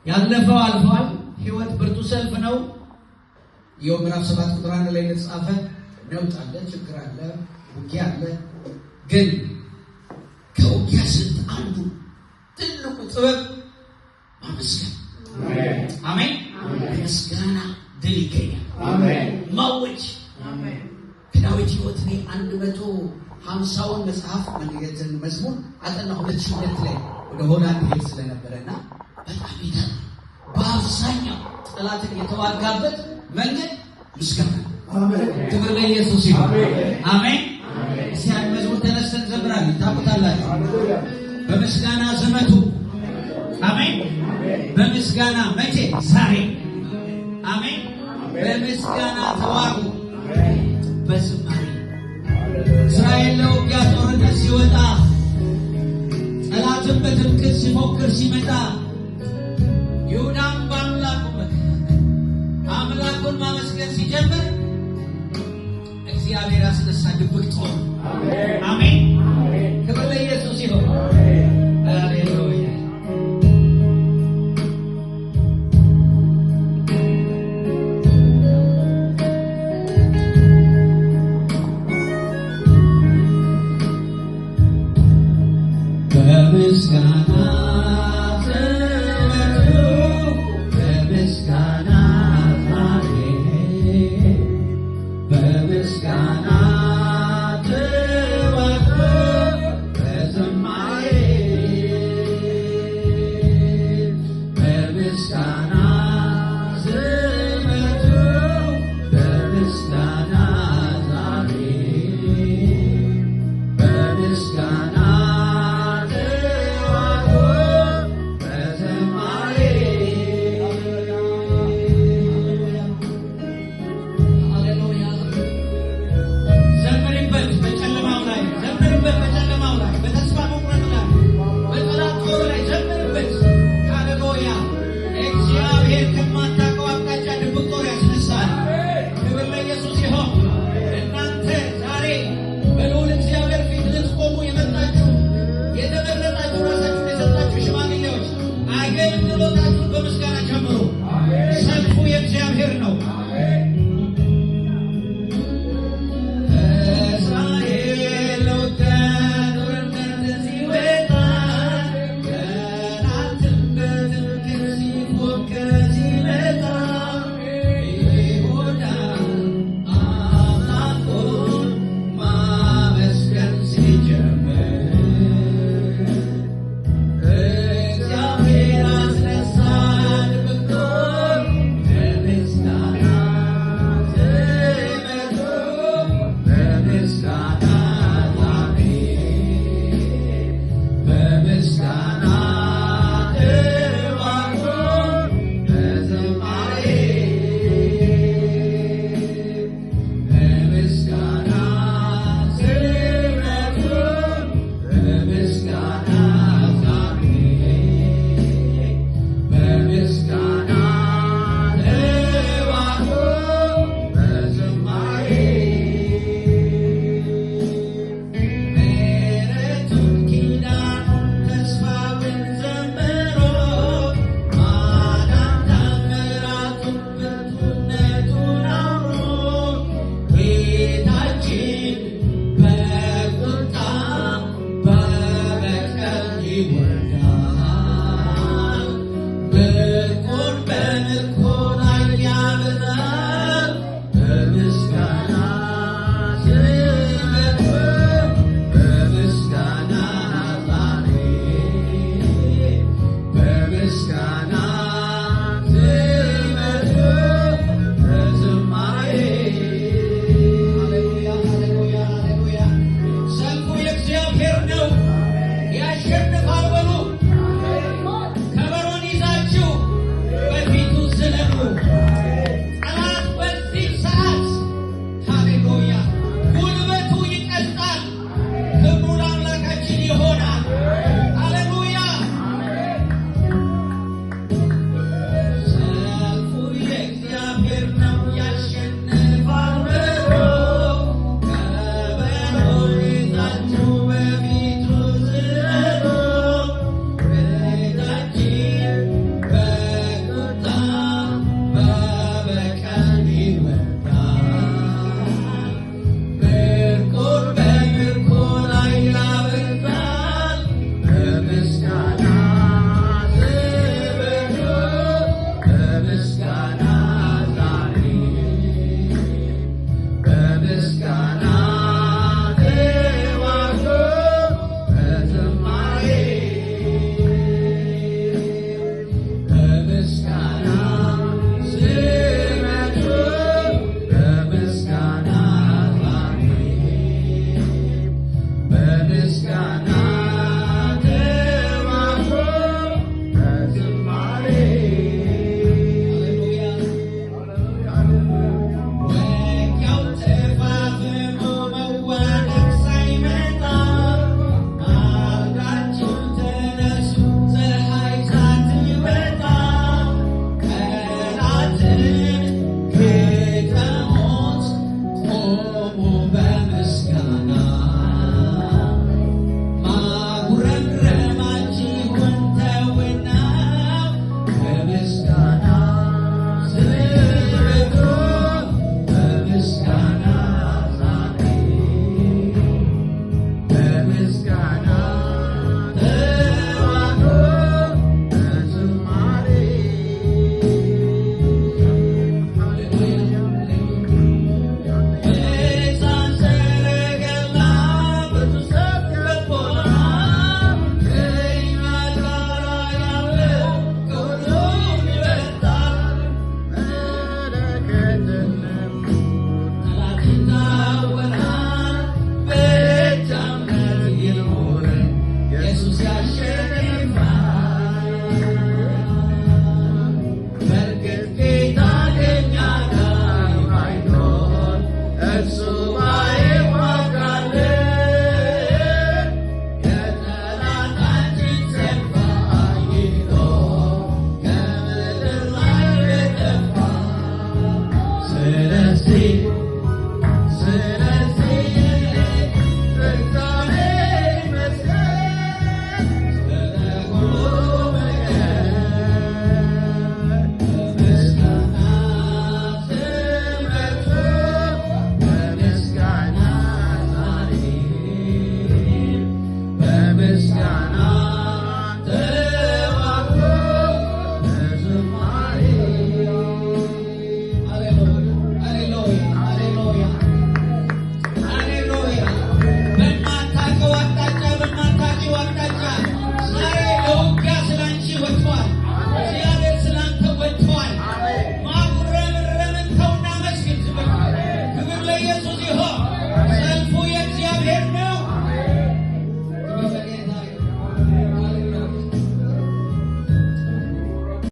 ያለፈው አልፏል። ህይወት ብርቱ ሰልፍ ነው። ኢዮብ ምዕራፍ 7 ቁጥር 1 ላይ የተጻፈ ነውጥ አለ፣ ችግር አለ፣ ውጊያ አለ። ግን ከውጊያ ስልት አንዱ ትልቁ ጥበብ ማመስገን። አሜን። ምስጋና ድል ይገኛል። አሜን። ማወጅ። አሜን። ከዳዊት ህይወት ላይ 150ውን መጽሐፍ መንገትን መዝሙር አጠና 2002 ላይ ወደ ሆላንድ ሄድ ስለነበረና በጣም ይታል በአብዛኛው ጠላትን የተዋጋበት መንገድ ምስጋና። አሜን። ክብር ለኢየሱስ ይሁን። አሜን። ሲያን መዝሙር ተነስተን ዘምራለን። ታውቁታላችሁ። በምስጋና ዘመቱ። አሜን። በምስጋና መቼ? ዛሬ። አሜን። በምስጋና ተዋጉ። በዝማሬ እስራኤል ለውጊያ ጦርነት ሲወጣ ጠላትን በትምክህት ሲሞክር ሲመጣ ይሁዳም አምላኩን ማመስገን ሲጀምር እግዚአብሔር አስነሳ ድብቅ ጦር። አሜን።